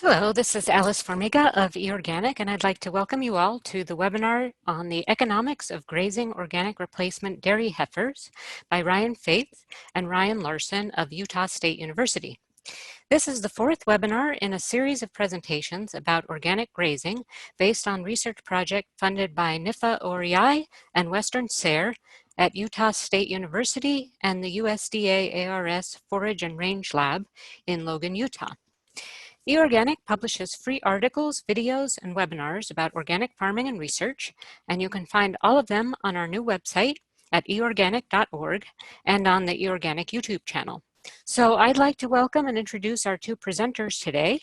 Hello, this is Alice Formiga of eOrganic, and I'd like to welcome you all to the webinar on the economics of grazing organic replacement dairy heifers by Ryan Feuz and Ryan Larsen of Utah State University. This is the fourth webinar in a series of presentations about organic grazing based on research project funded by NIFA OREI and Western SARE at Utah State University and the USDA ARS Forage and Range Lab in Logan, Utah. eOrganic publishes free articles, videos, and webinars about organic farming and research, and you can find all of them on our new website at eorganic.org and on the eOrganic YouTube channel. So I'd like to welcome and introduce our two presenters today.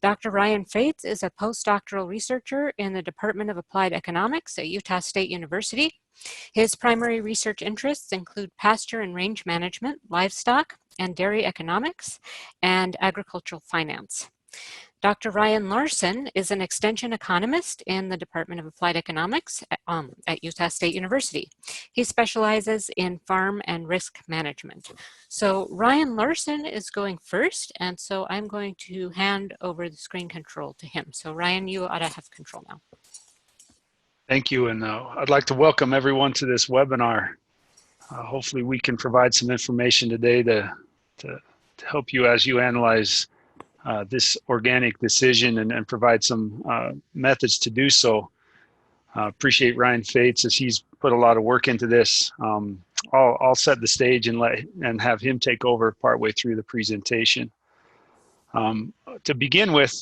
Dr. Ryan Feuz is a postdoctoral researcher in the Department of Applied Economics at Utah State University. His primary research interests include pasture and range management, livestock and dairy economics, and agricultural finance. Dr. Ryan Larsen is an extension economist in the Department of Applied Economics at Utah State University. He specializes in farm and risk management. So Ryan Larsen is going first, and so I'm going to hand over the screen control to him. So Ryan, you ought to have control now. Thank you, and I'd like to welcome everyone to this webinar. Hopefully we can provide some information today to help you as you analyze this organic decision and provide some methods to do so. Appreciate Ryan Feuz as he's put a lot of work into this. I'll set the stage and have him take over partway through the presentation. To begin with,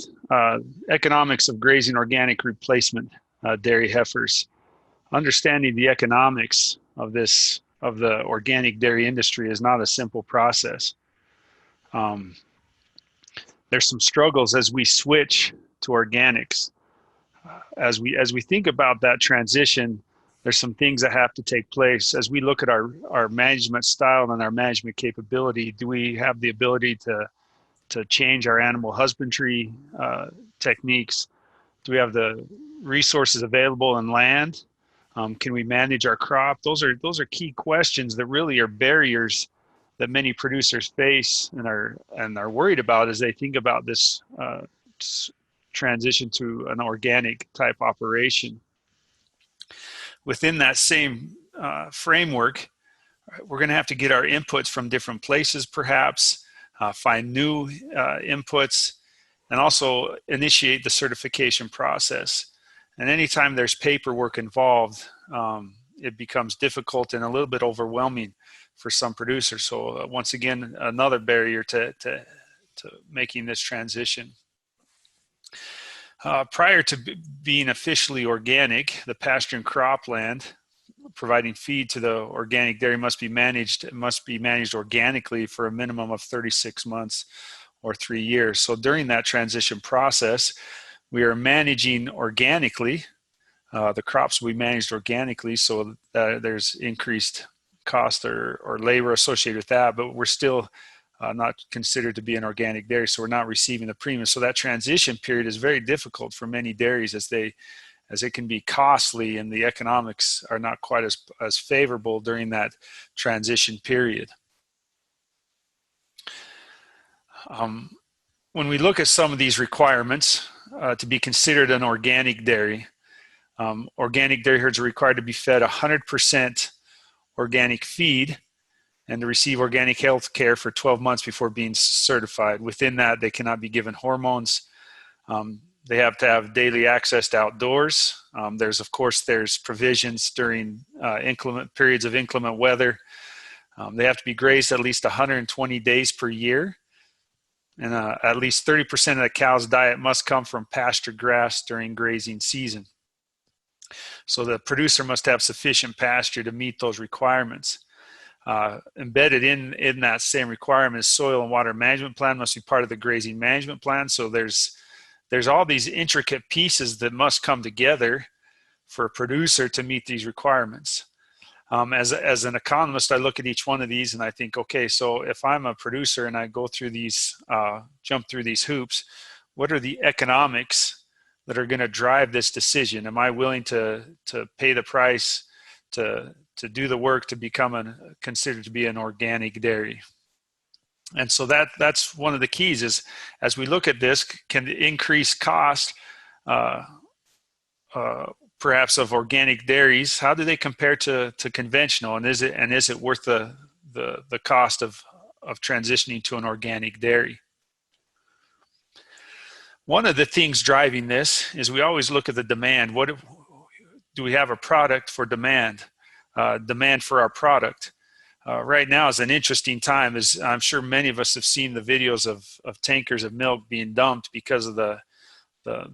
economics of grazing organic replacement dairy heifers. Understanding the economics of the organic dairy industry is not a simple process. There's some struggles as we switch to organics. As we think about that transition, there's some things that have to take place. As we look at our management style and our management capability, do we have the ability to change our animal husbandry techniques? Do we have the resources available in land? Can we manage our crop? Those are key questions that really are barriers that many producers face and are worried about as they think about this transition to an organic type operation. Within that same framework, we're going to have to get our inputs from different places, perhaps find new inputs, and also initiate the certification process. And anytime there's paperwork involved, it becomes difficult and a little bit overwhelming for some producers. So once again, another barrier to making this transition. Prior to being officially organic, the pasture and cropland providing feed to the organic dairy must be managed organically for a minimum of 36 months or 3 years. So during that transition process, we are managing organically. The crops will be managed organically, so that there's increased cost or labor associated with that, but we're still not considered to be an organic dairy, so we're not receiving the premium. So that transition period is very difficult for many dairies as it can be costly and the economics are not quite as favorable during that transition period. When we look at some of these requirements to be considered an organic dairy herds are required to be fed 100% organic feed and to receive organic health care for 12 months before being certified. Within that, they cannot be given hormones. They have to have daily access to outdoors. There's provisions during inclement periods of inclement weather. They have to be grazed at least 120 days per year. And at least 30% of the cow's diet must come from pasture grass during grazing season. So the producer must have sufficient pasture to meet those requirements. Embedded in that same requirement is soil and water management plan must be part of the grazing management plan. So there's all these intricate pieces that must come together for a producer to meet these requirements. As an economist, I look at each one of these and I think, okay, so if I'm a producer and I go through these, jump through these hoops, what are the economics that are going to drive this decision? Am I willing to pay the price to do the work to become considered to be an organic dairy? And so that's one of the keys is, as we look at this, can the increased cost uh, perhaps of organic dairies, how do they compare to conventional, and is it worth the cost of transitioning to an organic dairy? One of the things driving this is we always look at the demand. What do we have a product for demand? Demand for our product. Right now is an interesting time, as I'm sure many of us have seen the videos of tankers of milk being dumped because of the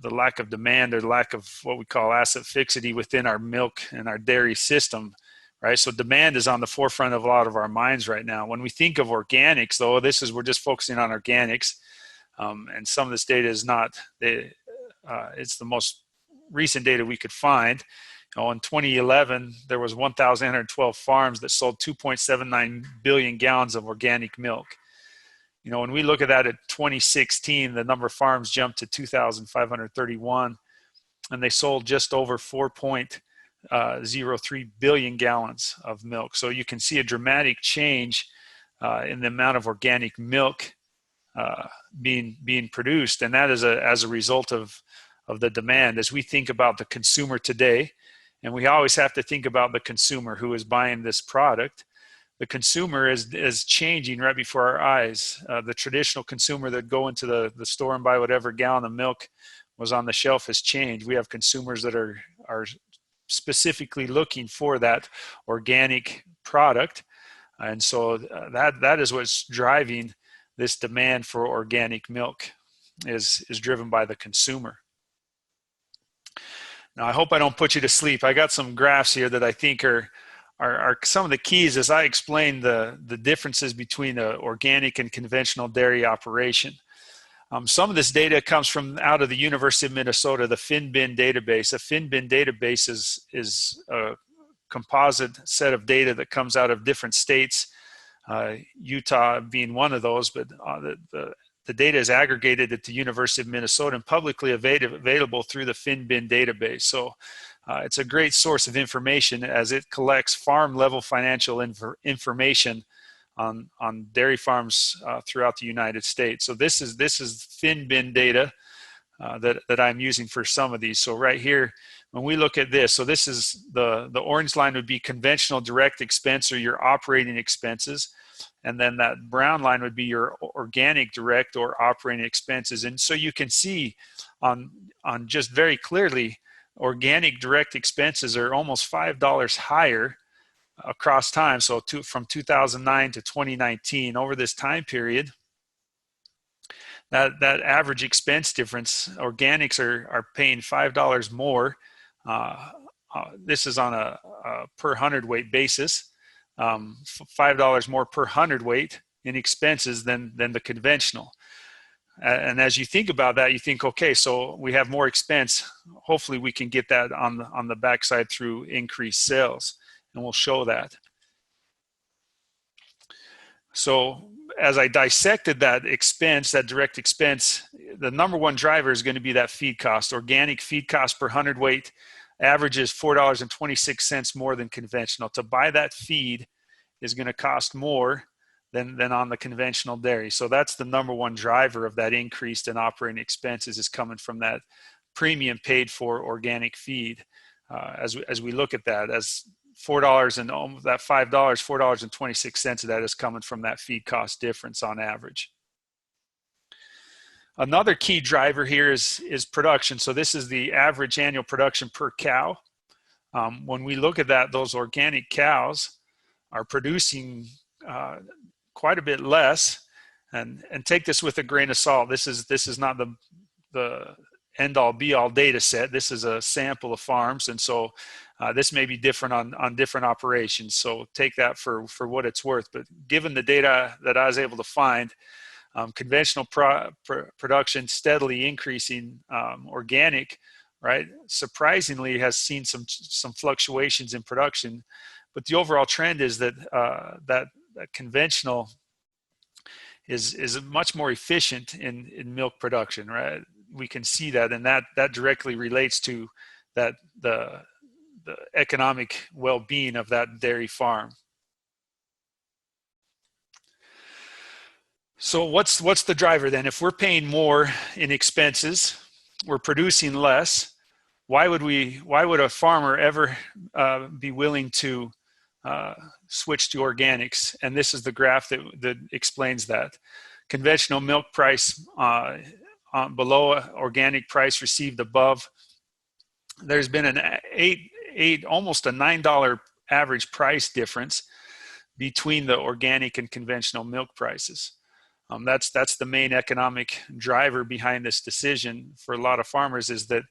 lack of demand or lack of what we call asset fixity within our milk and our dairy system, right? So demand is on the forefront of a lot of our minds right now. When we think of organics, though, we're just focusing on organics, and some of this data is not, it's the most recent data we could find. In 2011, there was 1,812 farms that sold 2.79 billion gallons of organic milk. When we look at that at 2016, the number of farms jumped to 2,531, and they sold just over 4.03 billion gallons of milk. So you can see a dramatic change in the amount of organic milk being produced, and that is as a result of the demand. As we think about the consumer today, and we always have to think about the consumer who is buying this product. The consumer is changing right before our eyes. The traditional consumer that go into the store and buy whatever gallon of milk was on the shelf has changed. We have consumers that are specifically looking for that organic product, and so that is what's driving this demand for organic milk is driven by the consumer. Now, I hope I don't put you to sleep. I got some graphs here that I think are some of the keys as I explain the differences between the organic and conventional dairy operation. Some of this data comes from out of the University of Minnesota, the FinBin database. A FinBin database is a composite set of data that comes out of different states, Utah being one of those, but the data is aggregated at the University of Minnesota and publicly available through the FinBin database. So it's a great source of information as it collects farm-level financial information on dairy farms throughout the United States. So this is FinBin data that I'm using for some of these. So right here, when we look at this, so this is the orange line would be conventional direct expense or your operating expenses. And then that brown line would be your organic direct or operating expenses. And so you can see on just very clearly, organic direct expenses are almost $5 higher across time. So from 2009 to 2019, over this time period, that average expense difference, organics are paying $5 more. This is on a per hundredweight basis. $5 more per hundredweight in expenses than the conventional. And as you think about that, you think, okay, so we have more expense. Hopefully we can get that on the backside through increased sales, and we'll show that. So as I dissected that expense, that direct expense, the number one driver is going to be that feed cost. Organic feed cost per hundredweight averages $4.26 more than conventional. To buy that feed is going to cost more than on the conventional dairy. So that's the number one driver of that increase in operating expenses, is coming from that premium paid for organic feed. As we look at that, as $4 and that $5, $4.26 of that is coming from that feed cost difference on average. Another key driver here is production. So this is the average annual production per cow. When we look at that, those organic cows are producing quite a bit less. And take this with a grain of salt. This is not the end-all be-all data set. This is a sample of farms, and so this may be different on different operations. So take that for what it's worth. But given the data that I was able to find, conventional production steadily increasing, organic, right, surprisingly has seen some fluctuations in production, but the overall trend is that that conventional is much more efficient in milk production, right? We can see that, and that directly relates to that the economic well-being of that dairy farm. So what's the driver then? If we're paying more in expenses, we're producing less. Why would a farmer ever be willing to switch to organics? And this is the graph that explains that. Conventional milk price below, organic price received above. There's been an almost a $9 average price difference between the organic and conventional milk prices. That's the main economic driver behind this decision for a lot of farmers, is that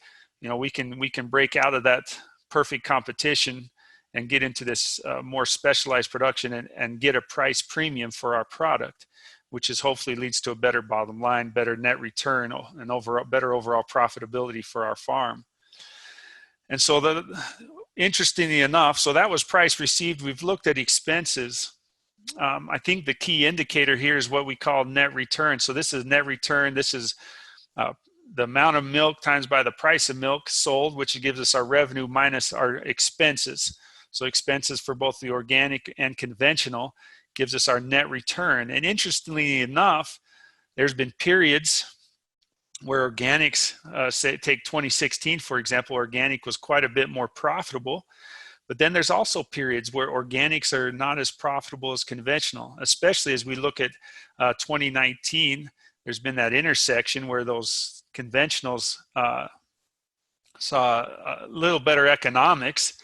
we can break out of that perfect competition and get into this more specialized production and get a price premium for our product, which is hopefully leads to a better bottom line, better net return, and better overall profitability for our farm. And so interestingly enough, so that was price received. We've looked at expenses. I think the key indicator here is what we call net return. So this is net return. This is the amount of milk times by the price of milk sold, which gives us our revenue minus our expenses. So expenses for both the organic and conventional gives us our net return. And interestingly enough, there's been periods where organics, say take 2016, for example, organic was quite a bit more profitable. But then there's also periods where organics are not as profitable as conventional, especially as we look at 2019. There's been that intersection where those conventionals saw a little better economics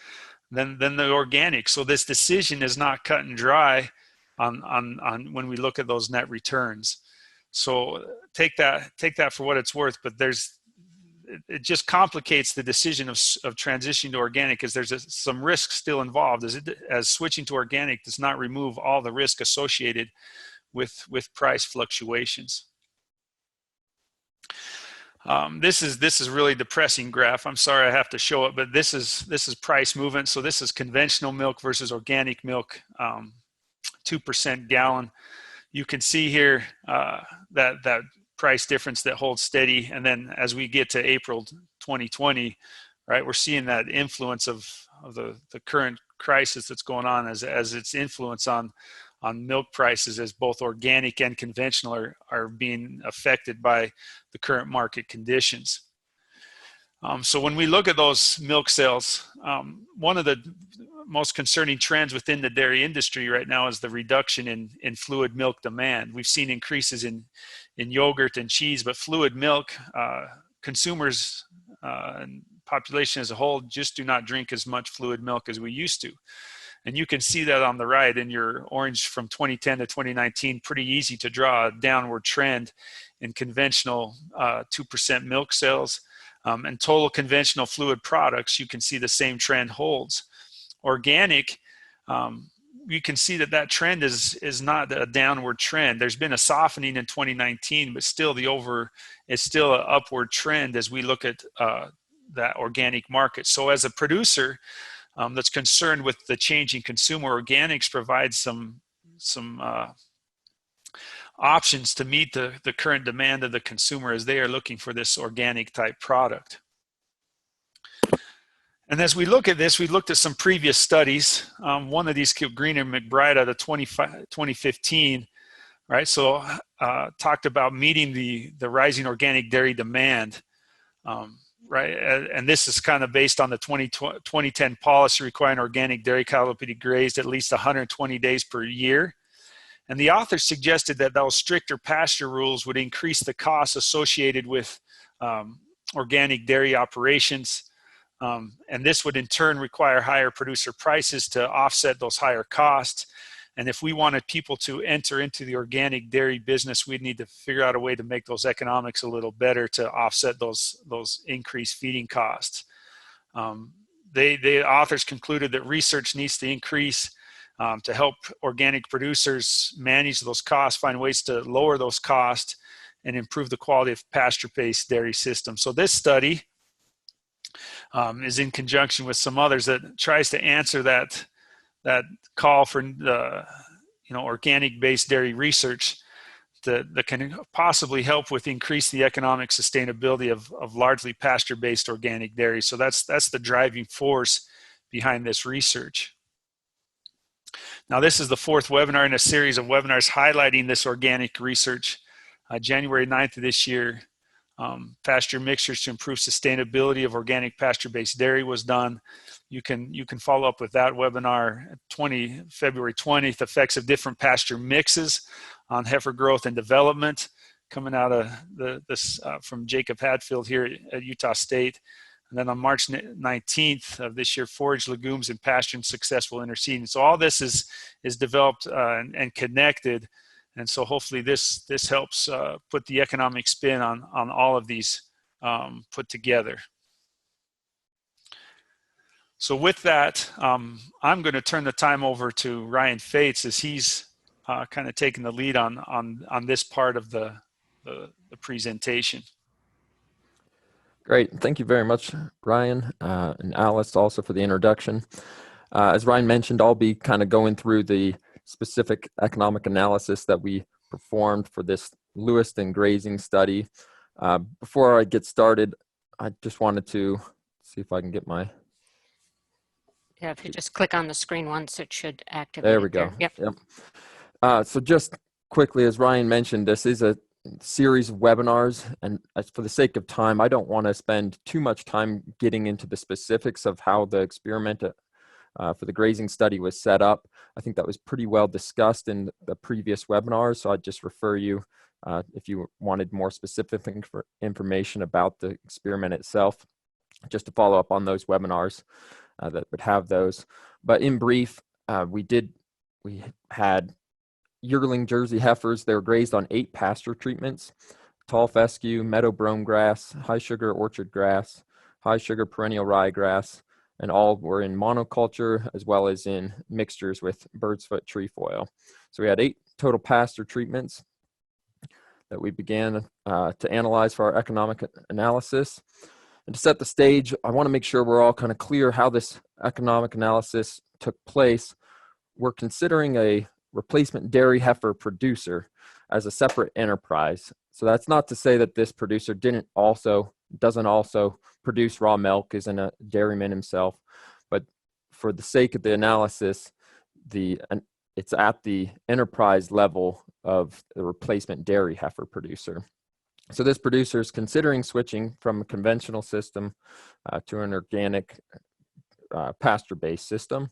than the organics. So this decision is not cut and dry on when we look at those net returns. So take that for what it's worth, but it just complicates the decision of transitioning to organic, because there's some risk still involved, as switching to organic does not remove all the risk associated with price fluctuations. This is really depressing graph. I'm sorry I have to show it, but this is price movement. So this is conventional milk versus organic milk, 2% gallon. You can see here that price difference that holds steady, and then as we get to April 2020, right, we're seeing that influence of the current crisis that's going on as its influence on milk prices, as both organic and conventional are being affected by the current market conditions. So when we look at those milk sales, one of the most concerning trends within the dairy industry right now is the reduction in fluid milk demand. We've seen increases in yogurt and cheese, but fluid milk, consumers and population as a whole just do not drink as much fluid milk as we used to. And you can see that on the right in your orange from 2010 to 2019, pretty easy to draw a downward trend in conventional 2% milk sales. And total conventional fluid products, you can see the same trend holds. Organic, you can see that trend is not a downward trend. There's been a softening in 2019, but still it's still an upward trend as we look at that organic market. So as a producer that's concerned with the changing consumer, organics provide some options to meet the current demand of the consumer as they are looking for this organic type product. And as we look at this, we looked at some previous studies. One of these, Green and McBride out of 2015, right? So talked about meeting the rising organic dairy demand, right? And this is kind of based on the 2010 policy requiring organic dairy cattle to be grazed at least 120 days per year. And the authors suggested that those stricter pasture rules would increase the costs associated with organic dairy operations. And this would in turn require higher producer prices to offset those higher costs. And if we wanted people to enter into the organic dairy business, we'd need to figure out a way to make those economics a little better to offset those increased feeding costs. The authors concluded that research needs to increase to help organic producers manage those costs, find ways to lower those costs, and improve the quality of pasture-based dairy systems. So this study is in conjunction with some others that tries to answer that call for organic-based dairy research that can possibly help with increase the economic sustainability of largely pasture-based organic dairy. So that's the driving force behind this research. Now, this is the fourth webinar in a series of webinars highlighting this organic research. January 9th of this year, pasture mixtures to improve sustainability of organic pasture-based dairy was done. You can follow up with that webinar. February 20th, effects of different pasture mixes on heifer growth and development, coming out of this from Jacob Hadfield here at Utah State. And then on March 19th of this year, forage legumes and pasture and successful interseeding. So all this is developed and connected. And so hopefully this helps put the economic spin on all of these put together. So with that, I'm going to turn the time over to Ryan Feuz, as he's kind of taking the lead on this part of the presentation. Great. Thank you very much, Ryan, and Alice also for the introduction. As Ryan mentioned, I'll be kind of going through the specific economic analysis that we performed for this Lewiston grazing study. Before I get started, I just wanted to see if I can get my... Yeah, if you just click on the screen once, it should activate. There we go. Yep. So just quickly, as Ryan mentioned, this is a series of webinars, and for the sake of time, I don't want to spend too much time getting into the specifics of how the experiment for the grazing study was set up. I think that was pretty well discussed in the previous webinars, so I'd just refer you if you wanted more specific information about the experiment itself, just to follow up on those webinars that would have those. But in brief, we had yearling Jersey heifers. They were grazed on 8 pasture treatments: tall fescue, meadow brome grass, high sugar orchard grass, high sugar perennial ryegrass, and all were in monoculture as well as in mixtures with birdsfoot trefoil. So we had 8 total pasture treatments that we began to analyze for our economic analysis. And to set the stage, I want to make sure we're all kind of clear how this economic analysis took place. We're considering a replacement dairy heifer producer as a separate enterprise. So that's not to say that this producer doesn't also produce raw milk, isn't a dairyman himself, but for the sake of the analysis, it's at the enterprise level of the replacement dairy heifer producer. So this producer is considering switching from a conventional system to an organic pasture-based system,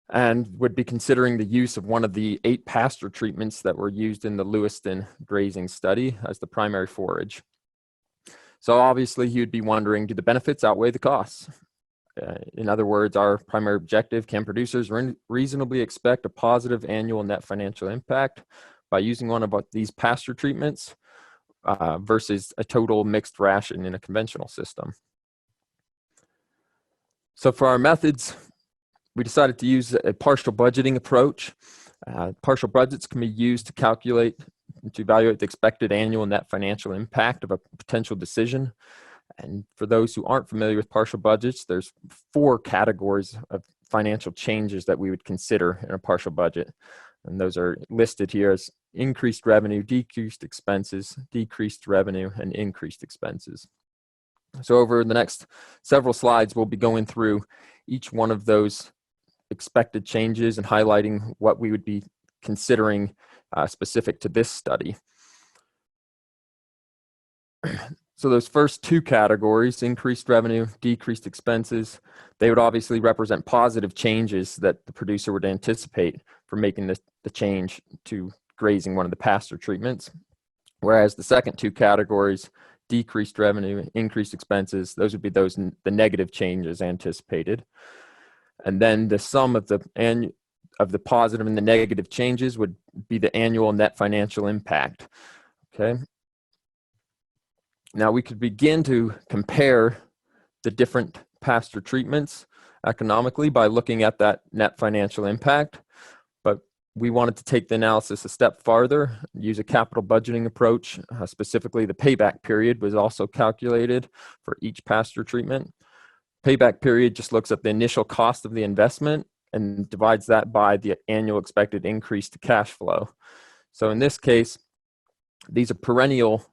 and would be considering the use of one of the 8 pasture treatments that were used in the Lewiston grazing study as the primary forage. So obviously you'd be wondering, do the benefits outweigh the costs? In other words, our primary objective: can producers reasonably expect a positive annual net financial impact by using one of these pasture treatments versus a total mixed ration in a conventional system? So for our methods, we decided to use a partial budgeting approach. Partial budgets can be used to evaluate the expected annual net financial impact of a potential decision. And for those who aren't familiar with partial budgets, there's 4 categories of financial changes that we would consider in a partial budget. And those are listed here as increased revenue, decreased expenses, decreased revenue, and increased expenses. So over the next several slides, we'll be going through each one of those expected changes and highlighting what we would be considering specific to this study. So those first 2 categories, increased revenue, decreased expenses, they would obviously represent positive changes that the producer would anticipate for making the change to grazing one of the pasture treatments. Whereas the second 2 categories, decreased revenue, increased expenses, those would be the negative changes anticipated. And then the sum of the positive and the negative changes would be the annual net financial impact. Okay. Now we could begin to compare the different pasture treatments economically by looking at that net financial impact, but we wanted to take the analysis a step farther, use a capital budgeting approach. Specifically, the payback period was also calculated for each pasture treatment. Payback period just looks at the initial cost of the investment and divides that by the annual expected increase to cash flow. So in this case, these are perennial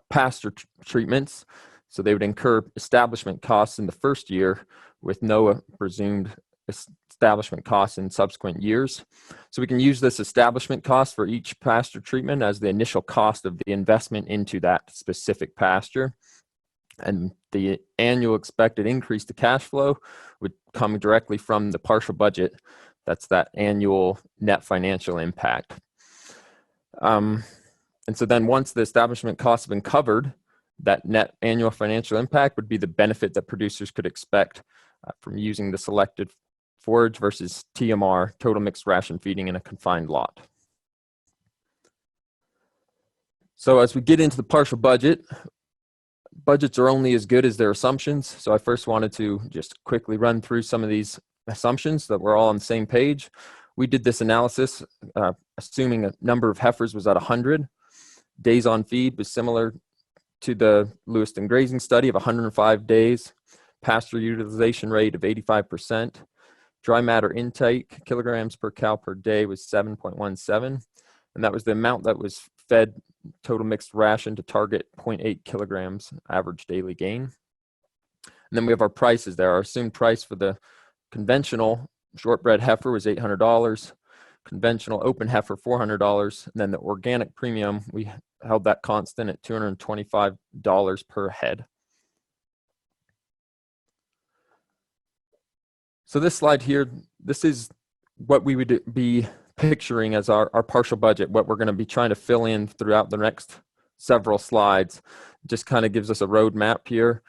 pasture treatments, so they would incur establishment costs in the first year with no presumed establishment costs in subsequent years. So we can use this establishment cost for each pasture treatment as the initial cost of the investment into that specific pasture. And the annual expected increase to cash flow would come directly from the partial budget. That's that annual net financial impact. And so then once the establishment costs have been covered, that net annual financial impact would be the benefit that producers could expect from using the selected forage versus TMR, total mixed ration feeding, in a confined lot. So as we get into the partial budget, budgets are only as good as their assumptions. So I first wanted to just quickly run through some of these assumptions that we're all on the same page. We did this analysis assuming a number of heifers was at 100. Days on feed was similar to the Lewiston grazing study of 105 days. Pasture utilization rate of 85%. Dry matter intake, kilograms per cow per day, was 7.17. And that was the amount that was fed total mixed ration to target 0.8 kilograms average daily gain. And then we have our prices there. Our assumed price for the conventional shortbred heifer was $800, conventional open heifer $400, and then the organic premium, we held that constant at $225 per head. So this slide here, this is what we would be picturing as our partial budget, what we're going to be trying to fill in throughout the next several slides. Just kind of gives us a roadmap here.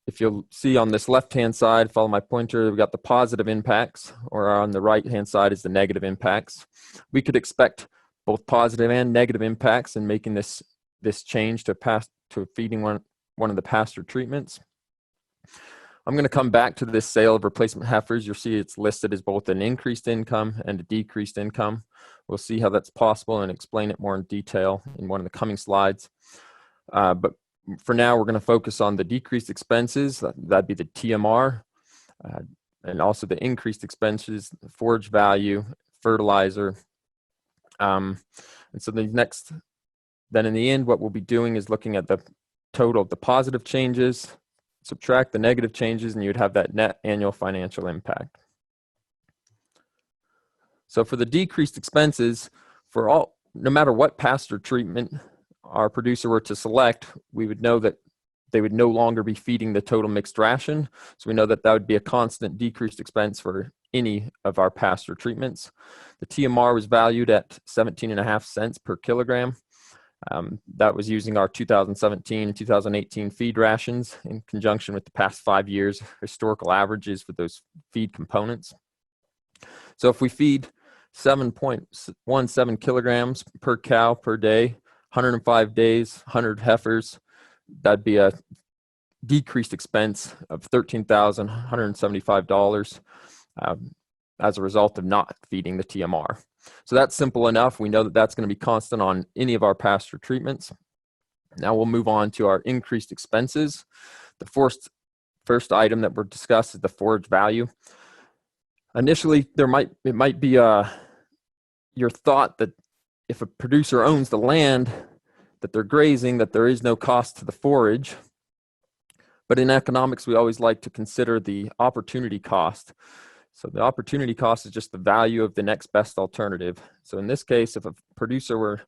If you'll see on this left-hand side, follow my pointer, we've got the positive impacts, or on the right-hand side is the negative impacts. We could expect both positive and negative impacts in making this change to feeding one of the pasture treatments. I'm going to come back to this sale of replacement heifers. You'll see it's listed as both an increased income and a decreased income. We'll see how that's possible and explain it more in detail in one of the coming slides. But for now, we're going to focus on the decreased expenses. That'd be the TMR, and also the increased expenses, the forage value, fertilizer. And so then in the end, what we'll be doing is looking at the total of the positive changes, subtract the negative changes, and you'd have that net annual financial impact. So for the decreased expenses, no matter what pasture treatment our producer were to select, we would know that they would no longer be feeding the total mixed ration. So we know that that would be a constant decreased expense for any of our pasture treatments. The TMR was valued at 17.5 cents per kilogram. That was using our 2017 and 2018 feed rations in conjunction with the past 5 years historical averages for those feed components. So if we feed 7.17 kilograms per cow per day, 105 days, 100 heifers, that'd be a decreased expense of $13,175 as a result of not feeding the TMR. So that's simple enough. We know that that's going to be constant on any of our pasture treatments. Now we'll move on to our increased expenses. The first item that we're discussed is the forage value. Initially, it might be your thought that if a producer owns the land that they're grazing, that there is no cost to the forage. But in economics, we always like to consider the opportunity cost. So the opportunity cost is just the value of the next best alternative. So in this case, if a producer were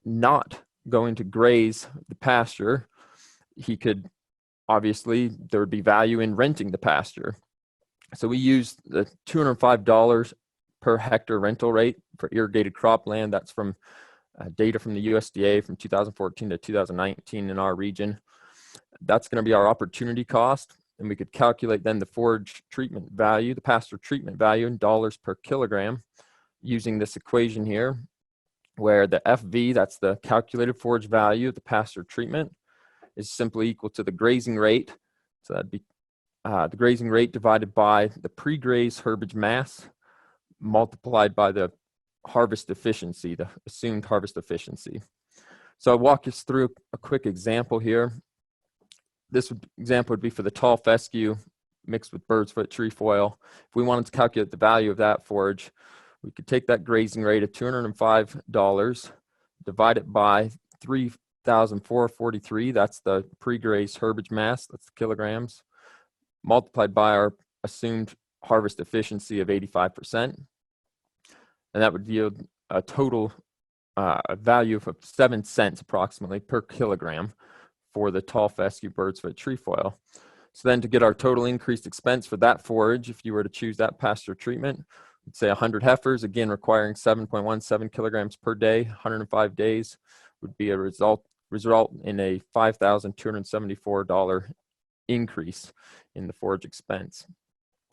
not going to graze the pasture, there would be value in renting the pasture. So we use the $205 per hectare rental rate for irrigated cropland. That's from data from the USDA from 2014 to 2019 in our region. That's going to be our opportunity cost. And we could calculate then the forage treatment value, the pasture treatment value in dollars per kilogram using this equation here, where the FV, that's the calculated forage value of the pasture treatment, is simply equal to the grazing rate. So that'd be the grazing rate divided by the pre-graze herbage mass multiplied by the harvest efficiency, the assumed harvest efficiency. So I'll walk us through a quick example here. This example would be for the tall fescue mixed with birdsfoot trefoil. If we wanted to calculate the value of that forage, we could take that grazing rate of $205, divide it by 3,443, that's the pre-graze herbage mass, that's the kilograms, multiplied by our assumed harvest efficiency of 85%. And that would yield a total value of 7 cents approximately per kilogram for the tall fescue birdsfoot trefoil. So then to get our total increased expense for that forage, if you were to choose that pasture treatment, we'd say 100 heifers, again requiring 7.17 kilograms per day, 105 days, would be a result in a $5,274 increase in the forage expense.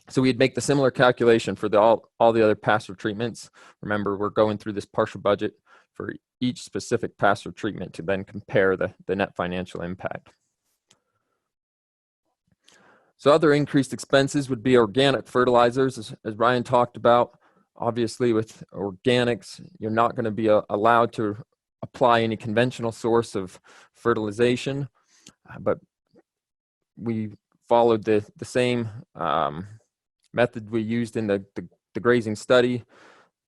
So we'd make the similar calculation for all the other pasture treatments. Remember, we're going through this partial budget for each specific pasture treatment to then compare the net financial impact. So other increased expenses would be organic fertilizers, as Ryan talked about. Obviously, with organics, you're not going to be allowed to apply any conventional source of fertilization, but we followed the same method we used in the grazing study.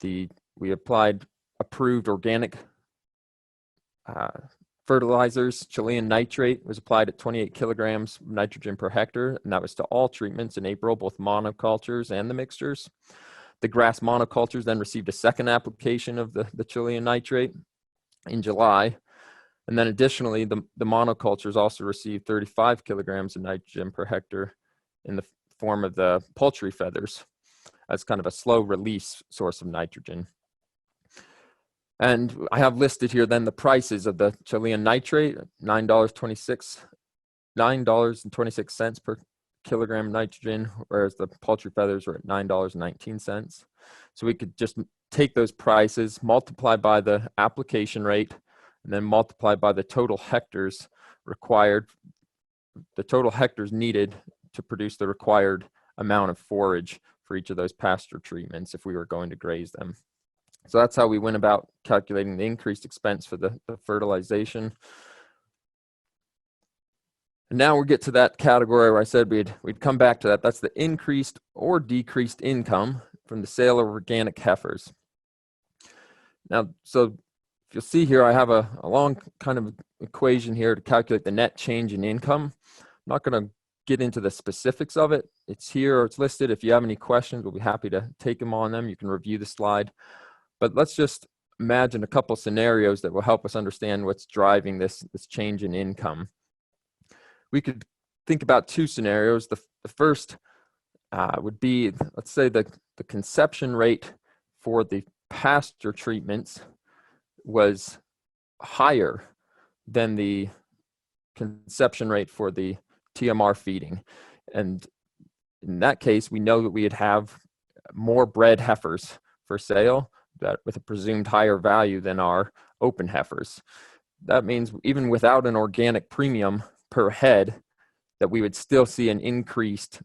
We applied approved organic fertilizers. Chilean nitrate was applied at 28 kilograms of nitrogen per hectare, and that was to all treatments in April, both monocultures and the mixtures. The grass monocultures then received a second application of the Chilean nitrate in July. And then additionally, the monocultures also received 35 kilograms of nitrogen per hectare in the form of the poultry feathers as kind of a slow release source of nitrogen. And I have listed here then the prices of the Chilean nitrate, $9.26 per kilogram of nitrogen, whereas the poultry feathers are at $9.19. So we could just take those prices, multiply by the application rate, and then multiply by the total hectares required, the total hectares needed to produce the required amount of forage for each of those pasture treatments if we were going to graze them. So that's how we went about calculating the increased expense for the fertilization. And now we get to that category where I said we'd come back to that. That's the increased or decreased income from the sale of organic heifers. Now, so you'll see here, I have a long kind of equation here to calculate the net change in income. I'm not going to get into the specifics of it. It's here or it's listed. If you have any questions, we'll be happy to take them on them. You can review the slide. But let's just imagine a couple scenarios that will help us understand what's driving this change in income. We could think about two scenarios. The first would be, let's say the conception rate for the pasture treatments was higher than the conception rate for the TMR feeding. And in that case, we know that we'd have more bred heifers for sale that with a presumed higher value than our open heifers. That means even without an organic premium per head, that we would still see an increased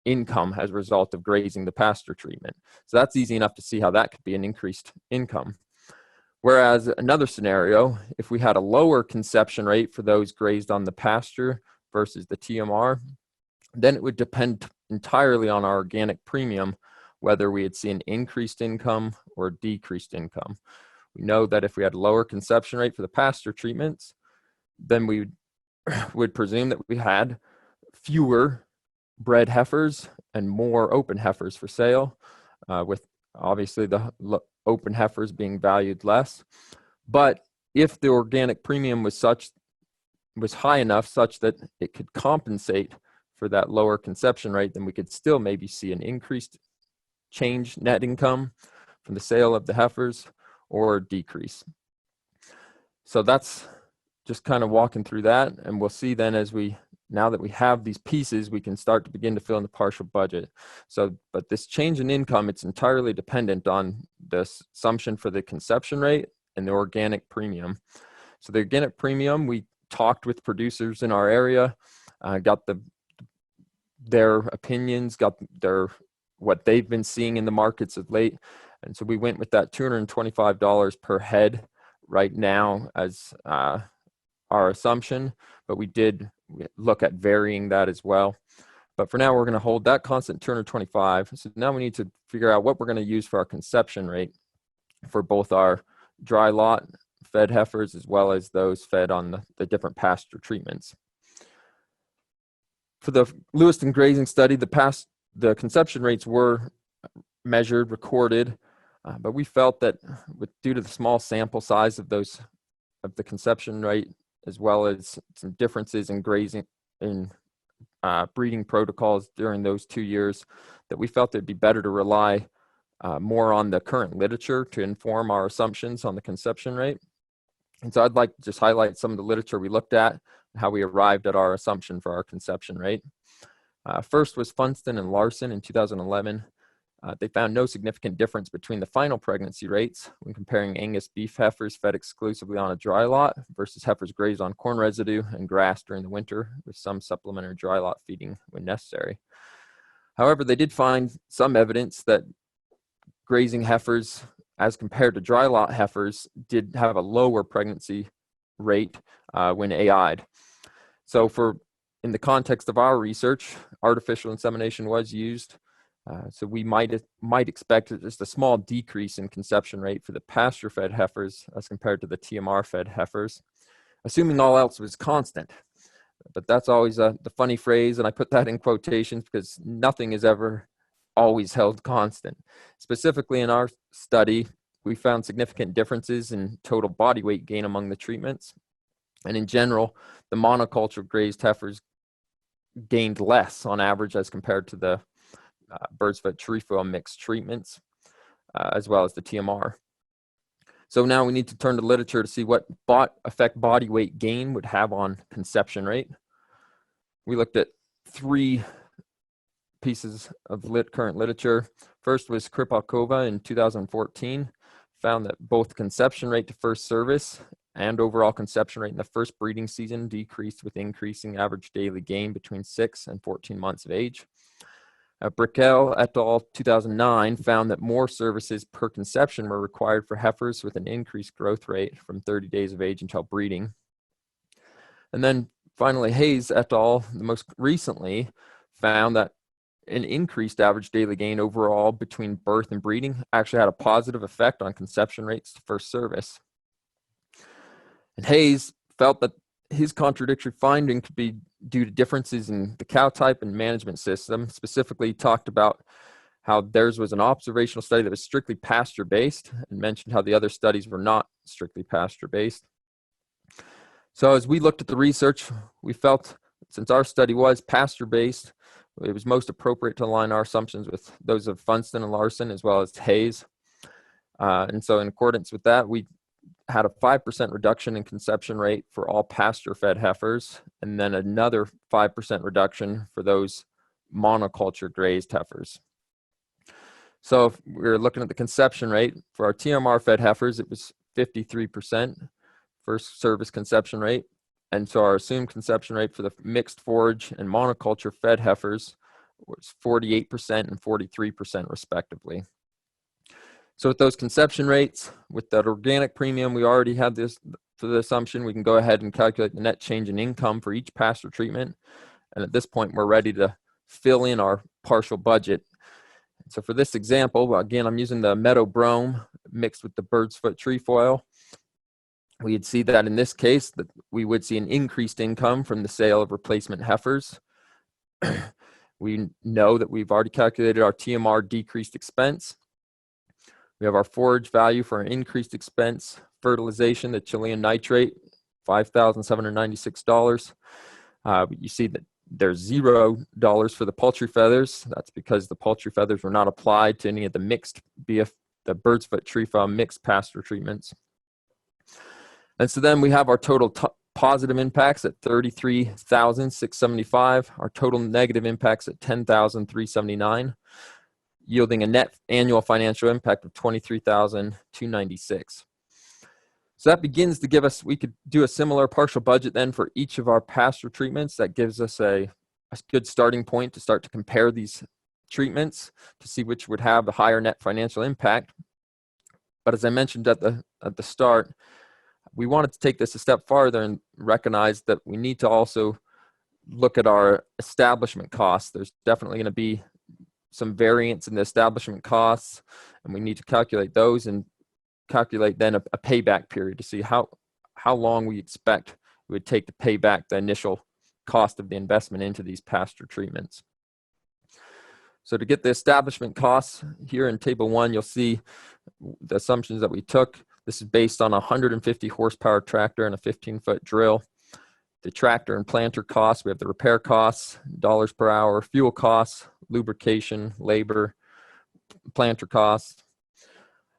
income as a result of grazing the pasture treatment. So that's easy enough to see how that could be an increased income. Whereas another scenario, if we had a lower conception rate for those grazed on the pasture versus the TMR, then it would depend entirely on our organic premium whether we would see an increased income or decreased income. We know that if we had a lower conception rate for the pasture treatments, then we would presume that we had fewer bred heifers and more open heifers for sale, with obviously the open heifers being valued less. But if the organic premium was high enough such that it could compensate for that lower conception rate, then we could still maybe see an increased change net income from the sale of the heifers or decrease. So that's just kind of walking through that, and we'll see then now that we have these pieces, we can start to begin to fill in the partial budget. So, but this change in income, it's entirely dependent on the assumption for the conception rate and the organic premium. So the organic premium, we talked with producers in our area, got their opinions, got what they've been seeing in the markets of late. And so we went with that $225 per head right now as our assumption, but we did look at varying that as well. But for now, we're going to hold that constant 225. So now we need to figure out what we're going to use for our conception rate for both our dry lot fed heifers as well as those fed on the different pasture treatments. For the Lewiston grazing study, the the conception rates were measured, recorded, but we felt that due to the small sample size of the conception rate, as well as some differences in grazing in breeding protocols during those 2 years, that we felt it'd be better to rely more on the current literature to inform our assumptions on the conception rate. And so I'd like to just highlight some of the literature we looked at and how we arrived at our assumption for our conception rate. First was Funston and Larsen in 2011. They found no significant difference between the final pregnancy rates when comparing Angus beef heifers fed exclusively on a dry lot versus heifers grazed on corn residue and grass during the winter, with some supplementary dry lot feeding when necessary. However, they did find some evidence that grazing heifers, as compared to dry lot heifers, did have a lower pregnancy rate when AI'd. So in the context of our research, artificial insemination was used. So we might expect just a small decrease in conception rate for the pasture-fed heifers as compared to the TMR-fed heifers, assuming all else was constant. But that's always the funny phrase, and I put that in quotations because nothing is ever always held constant. Specifically in our study, we found significant differences in total body weight gain among the treatments. And in general, the monoculture grazed heifers gained less on average as compared to the birdsfoot trefoil mixed treatments, as well as the TMR. So now we need to turn to literature to see what effect body weight gain would have on conception rate. We looked at 3 pieces of current literature. First was Kripalkova in 2014, found that both conception rate to first service and overall conception rate in the first breeding season decreased with increasing average daily gain between 6 and 14 months of age. Brickell et al. 2009 found that more services per conception were required for heifers with an increased growth rate from 30 days of age until breeding. And then finally, Hayes et al. The most recently found that an increased average daily gain overall between birth and breeding actually had a positive effect on conception rates to first service. And Hayes felt that his contradictory finding could be due to differences in the cow type and management system. Specifically, he talked about how theirs was an observational study that was strictly pasture-based, and mentioned how the other studies were not strictly pasture-based. So as we looked at the research, we felt since our study was pasture-based, it was most appropriate to align our assumptions with those of Funston and Larsen, as well as Hayes. And so in accordance with that, we had a 5% reduction in conception rate for all pasture-fed heifers, and then another 5% reduction for those monoculture grazed heifers. So if we're looking at the conception rate, for our TMR-fed heifers, it was 53% first service conception rate. And so our assumed conception rate for the mixed forage and monoculture fed heifers was 48% and 43% respectively. So with those conception rates, with that organic premium, we already had this for the assumption, we can go ahead and calculate the net change in income for each pasture treatment. And at this point, we're ready to fill in our partial budget. So for this example, again, I'm using the meadow brome mixed with the birdsfoot trefoil. We'd see that in this case, that we would see an increased income from the sale of replacement heifers. We know that we've already calculated our TMR decreased expense. We have our forage value for an increased expense, fertilization, the Chilean nitrate, $5,796. You see that there's $0 for the poultry feathers. That's because the poultry feathers were not applied to any of the mixed the birdsfoot trefoil mixed pasture treatments. And so then we have our total positive impacts at $33,675, our total negative impacts at $10,379. Yielding a net annual financial impact of $23,296. So that begins to give us, we could do a similar partial budget then for each of our pasture treatments. That gives us a good starting point to start to compare these treatments to see which would have the higher net financial impact. But as I mentioned at the start, we wanted to take this a step farther and recognize that we need to also look at our establishment costs. There's definitely going to be some variance in the establishment costs, and we need to calculate those and calculate then a payback period to see how long we expect it would take to pay back the initial cost of the investment into these pasture treatments. So to get the establishment costs here in table 1, you'll see the assumptions that we took. This is based on a 150 horsepower tractor and a 15-foot drill. The tractor and planter costs, we have the repair costs, dollars per hour, fuel costs, lubrication, labor, planter costs.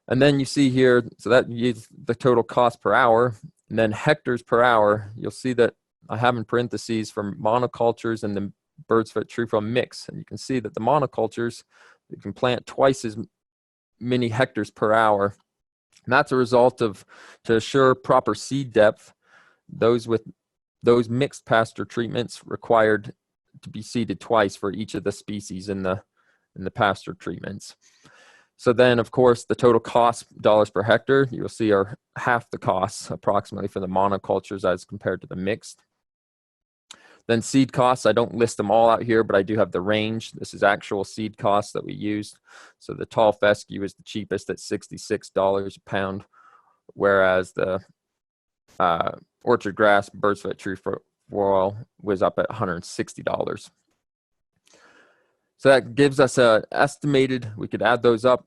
And then you see here, so that is the total cost per hour. And then hectares per hour, you'll see that I have in parentheses for monocultures and the birdsfoot trefoil mix. And you can see that the monocultures, you can plant twice as many hectares per hour. And that's a result of, to assure proper seed depth, those mixed pasture treatments required to be seeded twice for each of the species in the pasture treatments. So then, of course, the total cost dollars per hectare, you'll see are half the costs approximately for the monocultures as compared to the mixed. Then seed costs, I don't list them all out here, but I do have the range. This is actual seed costs that we used. So the tall fescue is the cheapest at $66 a pound, whereas the orchard grass birdsfoot trefoil was up at $160. So that gives us a estimated, we could add those up,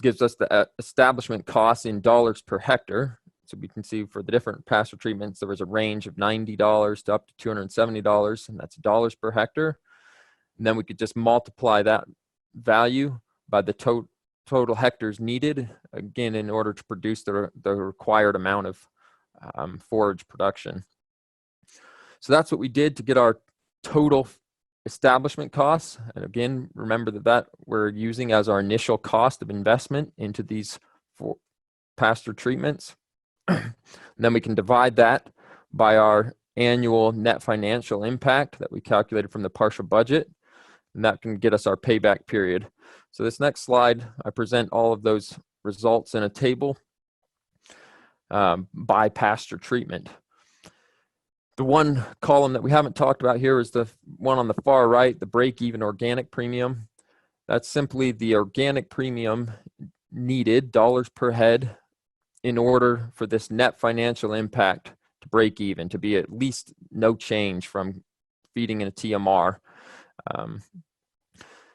gives us the establishment costs in dollars per hectare. So we can see for the different pasture treatments, there was a range of $90 to up to $270, and that's dollars per hectare. And then we could just multiply that value by the total hectares needed, again, in order to produce the required amount of forage production. So that's what we did to get our total establishment costs. And again, remember that we're using as our initial cost of investment into these pasture treatments. And then we can divide that by our annual net financial impact that we calculated from the partial budget, and that can get us our payback period. So this next slide, I present all of those results in a table by pasture treatment. The one column that we haven't talked about here is the one on the far right, the break-even organic premium. That's simply the organic premium needed, dollars per head, in order for this net financial impact to break even, to be at least no change from feeding in a TMR.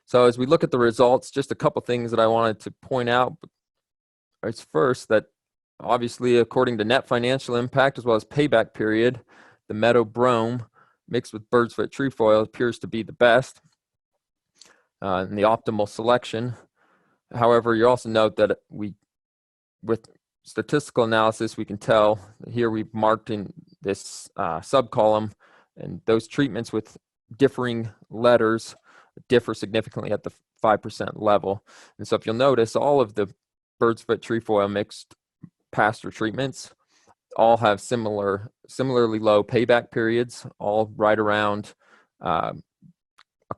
So as we look at the results, just a couple things that I wanted to point out. Is first that obviously, according to net financial impact as well as payback period, the meadow brome mixed with birdsfoot trefoil appears to be the best and the optimal selection. However, you also note that with statistical analysis, we can tell here we've marked in this sub-column, and those treatments with differing letters differ significantly at the 5% level. And so if you'll notice, all of the birdsfoot trefoil mixed pasture treatments all have similarly low payback periods, all right around a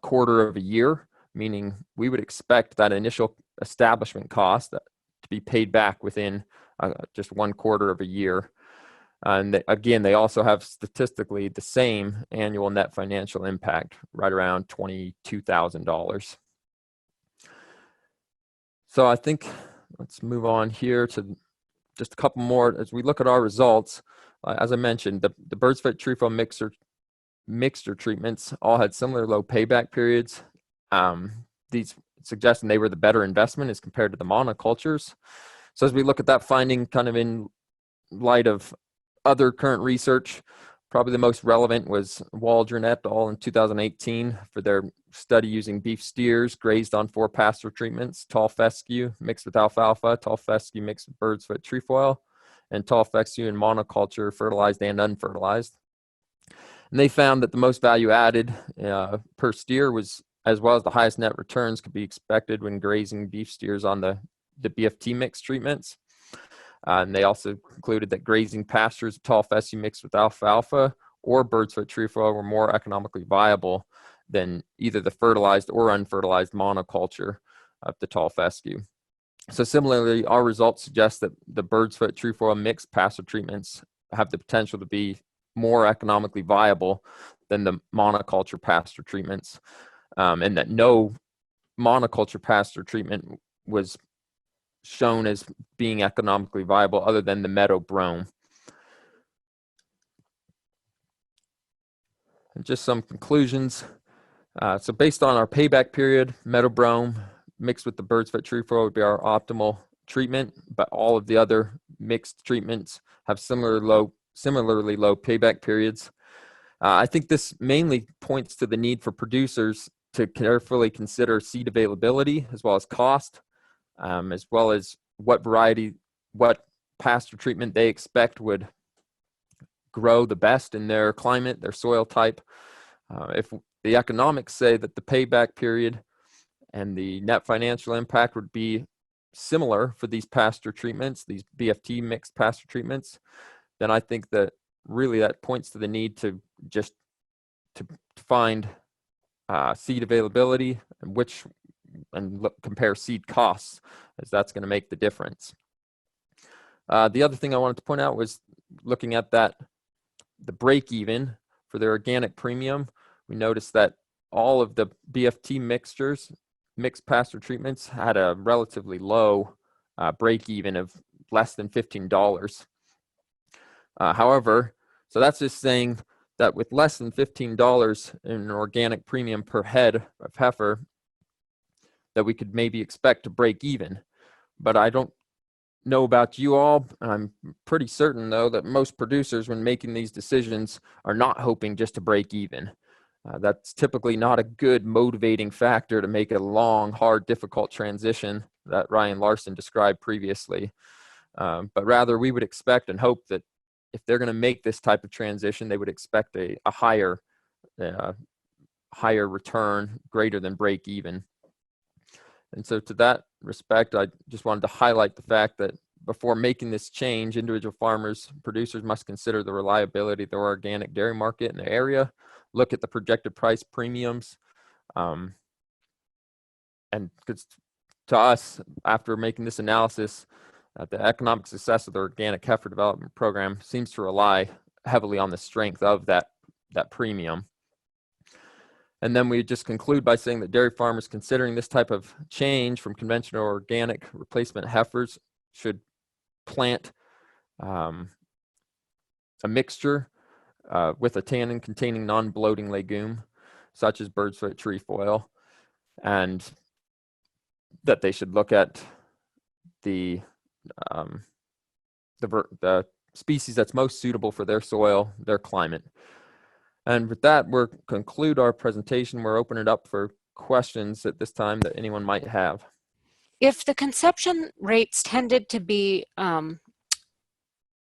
quarter of a year, meaning we would expect that initial establishment cost to be paid back within just 1/4 of a year. And again, they also have statistically the same annual net financial impact, right around $22,000. So I think let's move on here to just a couple more. As we look at our results, as I mentioned, the birdsfoot trefoil mixture treatments all had similar low payback periods. These suggesting they were the better investment as compared to the monocultures. So as we look at that finding kind of in light of other current research, probably the most relevant was Waldron et al. In 2018 for their study using beef steers grazed on 4 pasture treatments: tall fescue mixed with alfalfa, tall fescue mixed with birdsfoot trefoil, and tall fescue in monoculture, fertilized and unfertilized. And they found that the most value added per steer was, as well as the highest net returns, could be expected when grazing beef steers on the BFT mix treatments. And they also concluded that grazing pastures of tall fescue mixed with alfalfa or birdsfoot trefoil were more economically viable than either the fertilized or unfertilized monoculture of the tall fescue. So similarly, our results suggest that the birdsfoot trefoil mixed pasture treatments have the potential to be more economically viable than the monoculture pasture treatments, and that no monoculture pasture treatment was shown as being economically viable other than the meadow brome. And just some conclusions. So based on our payback period, meadowbrome mixed with the birdsfoot trefoil would be our optimal treatment, but all of the other mixed treatments have similarly low payback periods. I think this mainly points to the need for producers to carefully consider seed availability as well as cost, as well as what pasture treatment they expect would grow the best in their climate, their soil type. If the economics say that the payback period and the net financial impact would be similar for these pasture treatments, these BFT mixed pasture treatments, then I think that really that points to the need to just to find seed availability and compare seed costs, as that's going to make the difference. The other thing I wanted to point out was looking at the break even for the organic premium. We noticed that all of the BFT mixed pasture treatments had a relatively low break even of less than $15. However, so that's just saying that with less than $15 in an organic premium per head of heifer, that we could maybe expect to break even. But I don't know about you all. I'm pretty certain, though, that most producers, when making these decisions, are not hoping just to break even. That's typically not a good motivating factor to make a long, hard, difficult transition that Ryan Larsen described previously. But rather, we would expect and hope that if they're going to make this type of transition, they would expect a higher return, greater than break even. And so to that respect, I just wanted to highlight the fact that before making this change, individual producers must consider the reliability of the organic dairy market in the area, look at the projected price premiums, and because to us, after making this analysis, the economic success of the organic heifer development program seems to rely heavily on the strength of that premium. And then we just conclude by saying that dairy farmers considering this type of change from conventional organic replacement heifers should plant a mixture with a tannin-containing non-bloating legume, such as birdsfoot trefoil, and that they should look at the species that's most suitable for their soil, their climate. And with that, we'll conclude our presentation. We're opening it up for questions at this time that anyone might have. If the conception rates tended to be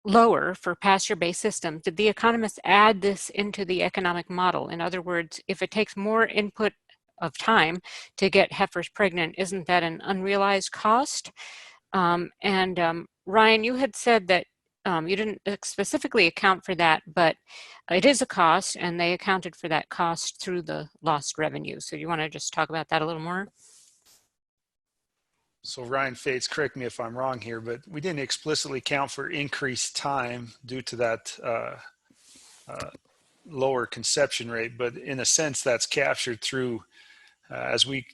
lower for pasture-based systems, did the economists add this into the economic model? In other words, if it takes more input of time to get heifers pregnant, isn't that an unrealized cost? Ryan, you had said that you didn't specifically account for that, but it is a cost, and they accounted for that cost through the lost revenue. So you want to just talk about that a little more? So Ryan Feuz, correct me if I'm wrong here, but we didn't explicitly account for increased time due to that lower conception rate, but in a sense that's captured through as we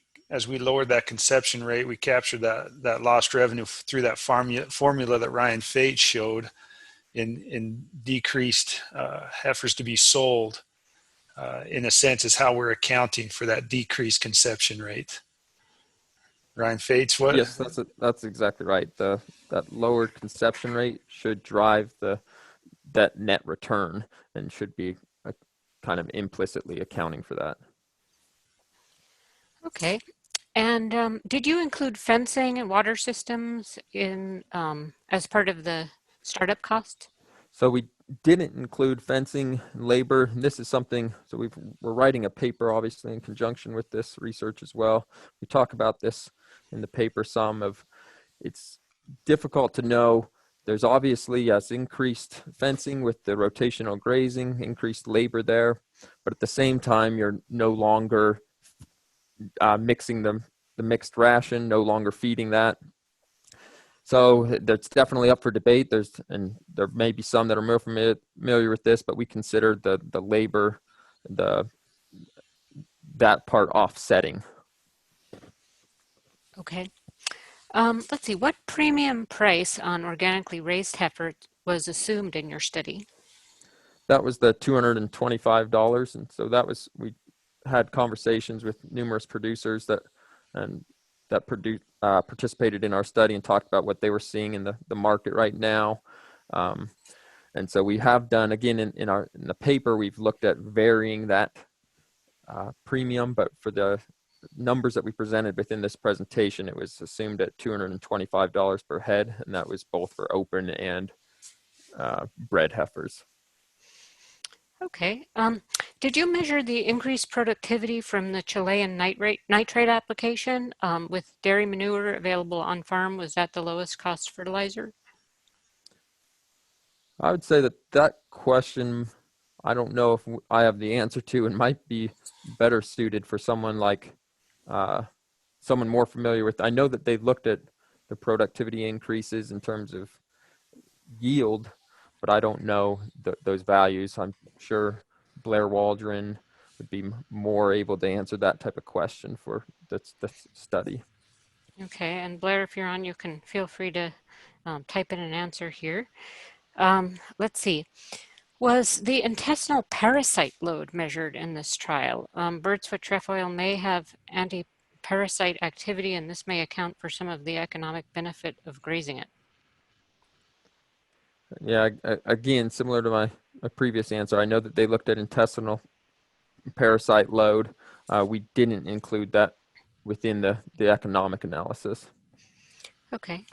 lowered that conception rate, we captured that lost revenue through that formula that Ryan Feuz showed in decreased heifers to be sold. In a sense, is how we're accounting for that decreased conception rate. Ryan Feuz, what? Yes, that's exactly right. That lowered conception rate should drive that net return and should be kind of implicitly accounting for that. Okay. And did you include fencing and water systems in as part of the startup cost? So we didn't include fencing and labor. And this is something, so we're writing a paper, obviously, in conjunction with this research as well. We talk about this in the paper some of, it's difficult to know. There's obviously, yes, increased fencing with the rotational grazing, increased labor there, but at the same time, you're no longer mixing the mixed ration, no longer feeding that. So that's definitely up for debate. There may be some that are more familiar with this, but we consider the labor, that part offsetting. Okay. Let's see, what premium price on organically raised heifer was assumed in your study? That was the $225, and so that was, we had conversations with numerous producers that participated in our study and talked about what they were seeing in the market right now. And so we have done, again, in the paper, we've looked at varying that premium, but for the numbers that we presented within this presentation, it was assumed at $225 per head, and that was both for open and bred heifers. Okay. Did you measure the increased productivity from the Chilean nitrate application with dairy manure available on farm? Was that the lowest cost fertilizer? I would say that question, I don't know if I have the answer to, and might be better suited for someone like someone more familiar with. I know that they looked at the productivity increases in terms of yield, but I don't know those values. I'm sure Blair Waldron would be more able to answer that type of question for the study. Okay, and Blair, if you're on, you can feel free to type in an answer here. Let's see. Was the intestinal parasite load measured in this trial? Birdsfoot trefoil may have anti-parasite activity, and this may account for some of the economic benefit of grazing it. Yeah, again, similar to my previous answer, I know that they looked at intestinal parasite load. We didn't include that within the economic analysis. Okay.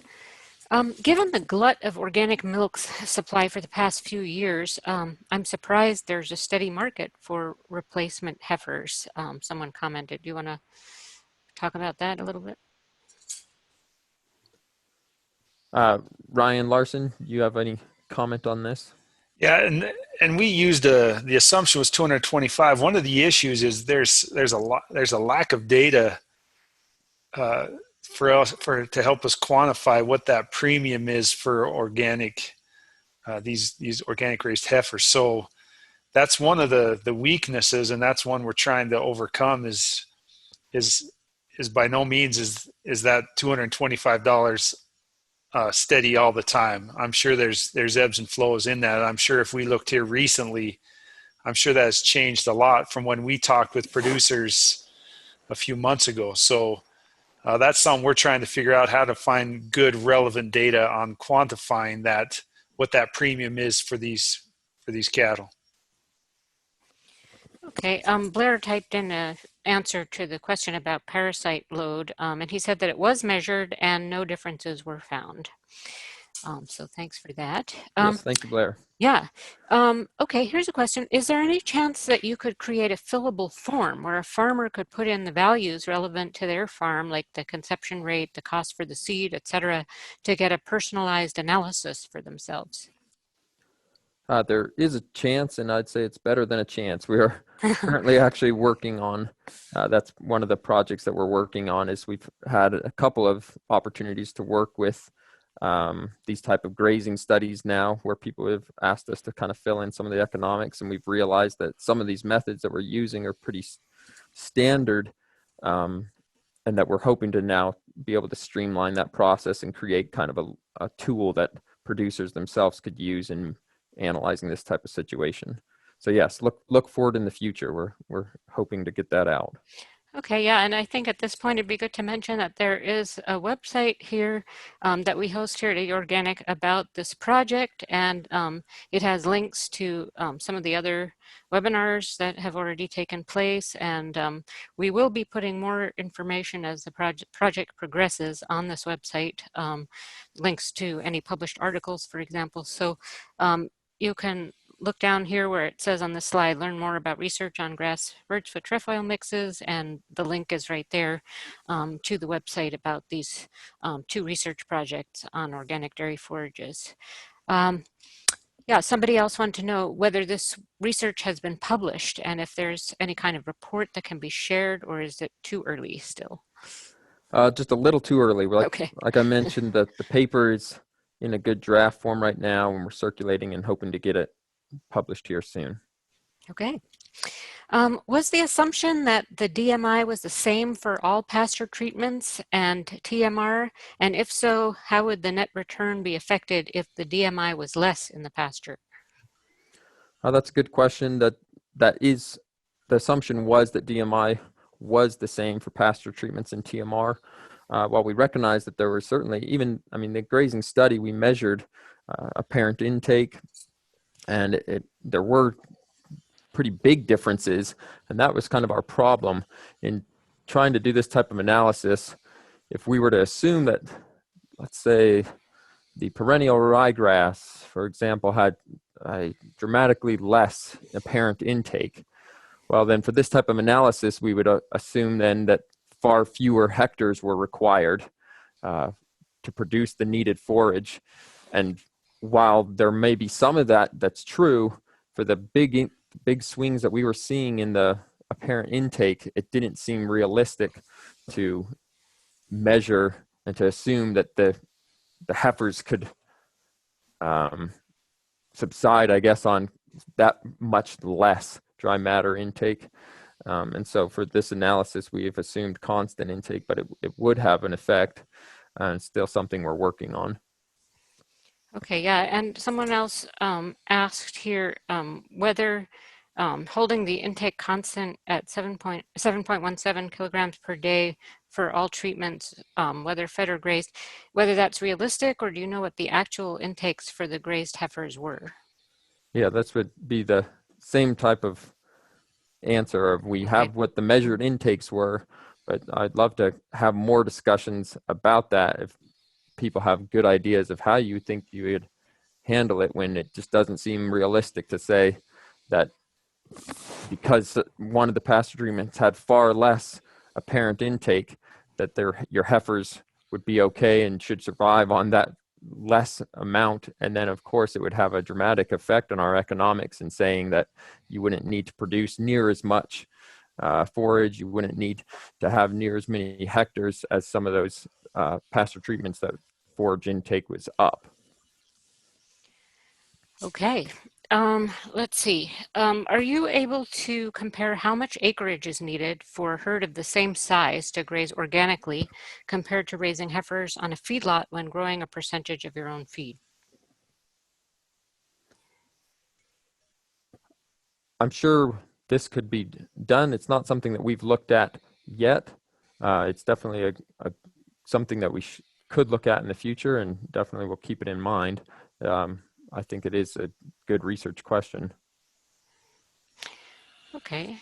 Given the glut of organic milk supply for the past few years, I'm surprised there's a steady market for replacement heifers. Someone commented. Do you want to talk about that a little bit? Ryan, Larsen, do you have any comment on this? Yeah, and we used the assumption was 225. One of the issues is there's a lack of data to help us quantify what that premium is for organic these organic raised heifers. So that's one of the weaknesses, and that's one we're trying to overcome. Is by no means is that $225 steady all the time. I'm sure there's ebbs and flows in that. I'm sure if we looked here recently, I'm sure that has changed a lot from when we talked with producers a few months ago. So that's something we're trying to figure out, how to find good relevant data on quantifying that, what that premium is for these cattle. Okay, Blair typed in an answer to the question about parasite load, and he said that it was measured and no differences were found. So thanks for that. Yes, thank you, Blair. Yeah. Okay, here's a question. Is there any chance that you could create a fillable form where a farmer could put in the values relevant to their farm, like the conception rate, the cost for the seed, etc., to get a personalized analysis for themselves? There is a chance, and I'd say it's better than a chance. We are currently actually working on, that's one of the projects that we're working on, is we've had a couple of opportunities to work with these type of grazing studies now, where people have asked us to kind of fill in some of the economics, and we've realized that some of these methods that we're using are pretty standard, and that we're hoping to now be able to streamline that process and create kind of a tool that producers themselves could use in analyzing this type of situation. So yes, look forward in the future. We're hoping to get that out. Okay, yeah, and I think at this point it'd be good to mention that there is a website here that we host here at eOrganic about this project, and it has links to some of the other webinars that have already taken place, and we will be putting more information as the project progresses on this website, links to any published articles, for example. So you can look down here where it says on the slide, learn more about research on grass birdsfoot trefoil mixes, and the link is right there to the website about these two research projects on organic dairy forages. Yeah, somebody else wanted to know whether this research has been published and if there's any kind of report that can be shared, or is it too early still? Just a little too early. Okay. Like I mentioned, the paper is in a good draft form right now, and we're circulating and hoping to get it published here soon. Okay. Was the assumption that the DMI was the same for all pasture treatments and TMR? And if so, how would the net return be affected if the DMI was less in the pasture? That's a good question. That is the assumption was that DMI was the same for pasture treatments and TMR. While we recognize that there were certainly the grazing study, we measured apparent intake, and there were pretty big differences, and that was kind of our problem in trying to do this type of analysis. If we were to assume that, let's say, the perennial ryegrass, for example, had a dramatically less apparent intake, well, then for this type of analysis, we would assume then that far fewer hectares were required to produce the needed forage. And while there may be some of that that's true, for the big swings that we were seeing in the apparent intake, it didn't seem realistic to measure and to assume that the heifers could subside, I guess, on that much less dry matter intake. And so for this analysis, we've assumed constant intake, but it would have an effect, and still something we're working on. Okay, yeah, and someone else asked here whether holding the intake constant at 7.17 kilograms per day for all treatments, whether fed or grazed, whether that's realistic, or do you know what the actual intakes for the grazed heifers were? Yeah, that would be the same type of answer of we have what the measured intakes were, but I'd love to have more discussions about that if people have good ideas of how you think you would handle it, when it just doesn't seem realistic to say that because one of the pasture treatments had far less apparent intake, that your heifers would be okay and should survive on that less amount. And then of course it would have a dramatic effect on our economics in saying that you wouldn't need to produce near as much forage, you wouldn't need to have near as many hectares as some of those pasture treatments that forage intake was up. Okay, let's see. Are you able to compare how much acreage is needed for a herd of the same size to graze organically compared to raising heifers on a feedlot when growing a percentage of your own feed? I'm sure this could be done. It's not something that we've looked at yet. It's definitely something that we could look at in the future, and definitely we'll keep it in mind. I think it is a good research question. Okay.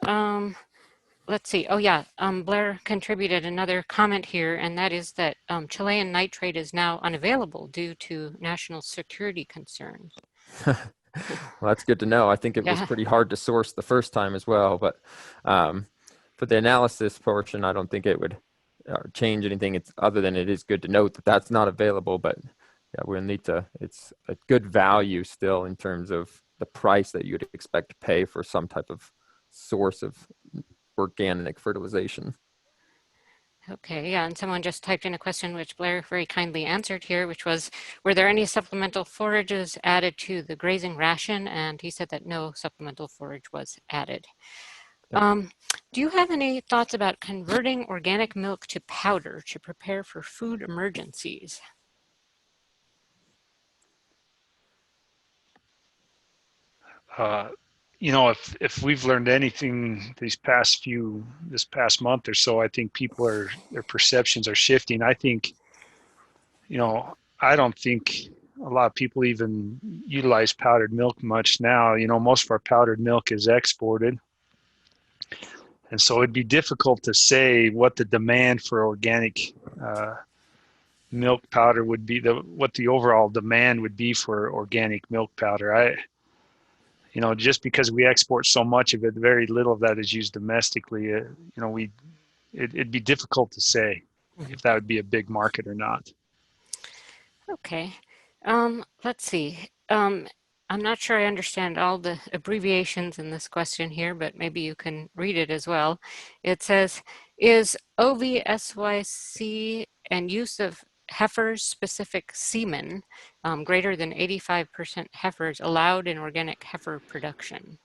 Let's see. Oh yeah, Blair contributed another comment here, and that is that Chilean nitrate is now unavailable due to national security concerns. Well, that's good to know. I think it was pretty hard to source the first time as well, but for the analysis portion, I don't think it would change anything. It's other than it is good to note that that's not available, but yeah, we'll need to, it's a good value still in terms of the price that you'd expect to pay for some type of source of organic fertilization. Okay, yeah, and someone just typed in a question which Blair very kindly answered here, which was, were there any supplemental forages added to the grazing ration? And he said that no supplemental forage was added. Yep. Do you have any thoughts about converting organic milk to powder to prepare for food emergencies? You know, if we've learned anything this past month or so, I think their perceptions are shifting. I think, I don't think a lot of people even utilize powdered milk much now. Most of our powdered milk is exported. And so it'd be difficult to say what the demand for organic milk powder would be, what the overall demand would be for organic milk powder. Just because we export so much of it, very little of that is used domestically. It'd be difficult to say if that would be a big market or not. Okay, let's see. I'm not sure I understand all the abbreviations in this question here, but maybe you can read it as well. It says, is OVSYC and use of heifers specific semen greater than 85% heifers allowed in organic heifer production?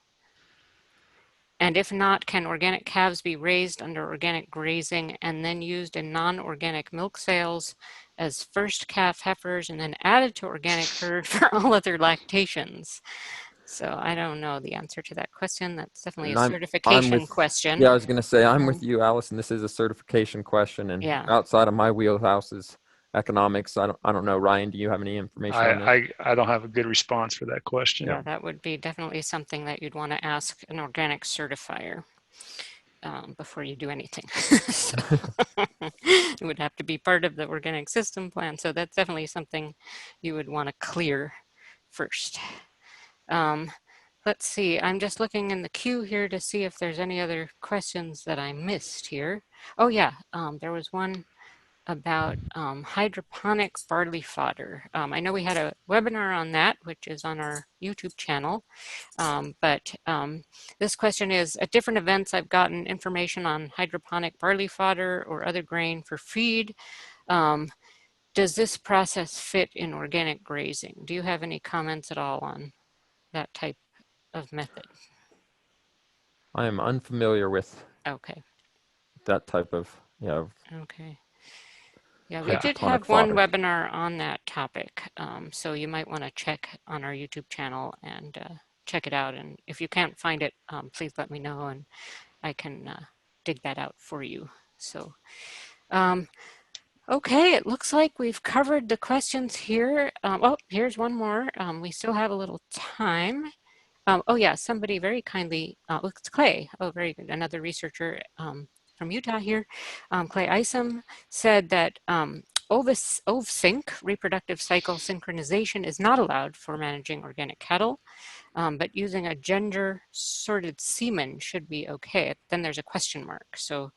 And if not, can organic calves be raised under organic grazing and then used in non-organic milk sales as first calf heifers and then added to organic herd for all other lactations? So I don't know the answer to that question. That's definitely a And certification question. yeah, I was going to say, I'm with you, Allison. This is a certification question, and Yeah. outside of my wheelhouse is economics. I don't know. Ryan, do you have any information on that? I don't have a good response for that question. Yeah, that would be definitely something that you'd want to ask an organic certifier before you do anything. So, it would have to be part of the organic system plan. So that's definitely something you would want to clear first. Let's see, I'm just looking in the queue here to see if there's any other questions that I missed here. Oh yeah, there was one about hydroponic barley fodder. I know we had a webinar on that, which is on our YouTube channel. But this question is, at different events, I've gotten information on hydroponic barley fodder or other grain for feed. Does this process fit in organic grazing? Do you have any comments at all on that type of method? I am unfamiliar with Okay. that type of, Okay. Yeah, we did hydroponic have one fodder. webinar on that topic, so you might want to check on our YouTube channel and check it out. And if you can't find it, please let me know and I can dig that out for you. So, okay, it looks like we've covered the questions here. Oh, here's one more. We still have a little time. Oh yeah, somebody very kindly, it's Clay, oh very good, another researcher from Utah here. Clay Isom said that OVSync, reproductive cycle synchronization, is not allowed for managing organic cattle, but using a gender sorted semen should be okay. Then there's a question mark. So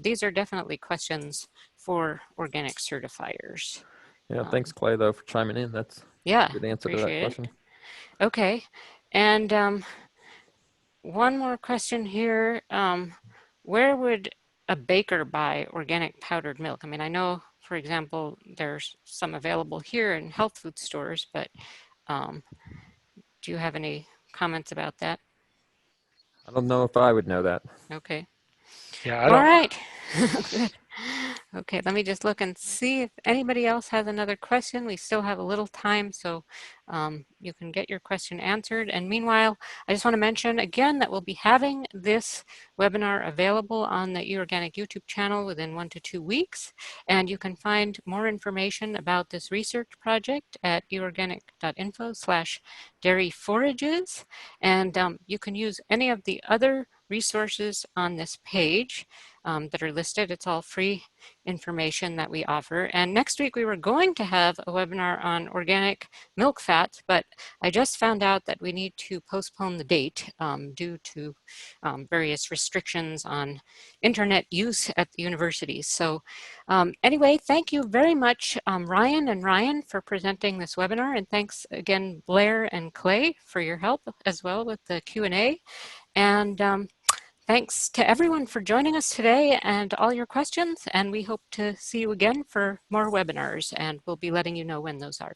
these are definitely questions for organic certifiers. Yeah, thanks, Clay, though, for chiming in. That's Yeah, a good answer to that appreciate question. it. Okay, and one more question here. Where would a baker buy organic powdered milk? I mean, I know, for example, there's some available here in health food stores, but um, do you have any comments about that? I don't know if I would know that. Okay. Yeah, I All don't. right. Good. Okay, let me just look and see if anybody else has another question. We still have a little time, so you can get your question answered. And meanwhile, I just want to mention again that we'll be having this webinar available on the eOrganic YouTube channel within 1 to 2 weeks. And you can find more information about this research project at eorganic.info/dairy forages. And you can use any of the other resources on this page that are listed. It's all free information that we offer. And next week we were going to have a webinar on organic milk fats, but I just found out that we need to postpone the date due to various restrictions on internet use at the universities. So anyway, thank you very much, Ryan and Ryan, for presenting this webinar. And thanks again, Blair and Clay, for your help as well with the Q&A. And thanks to everyone for joining us today and all your questions. And we hope to see you again for more webinars, and we'll be letting you know when those are.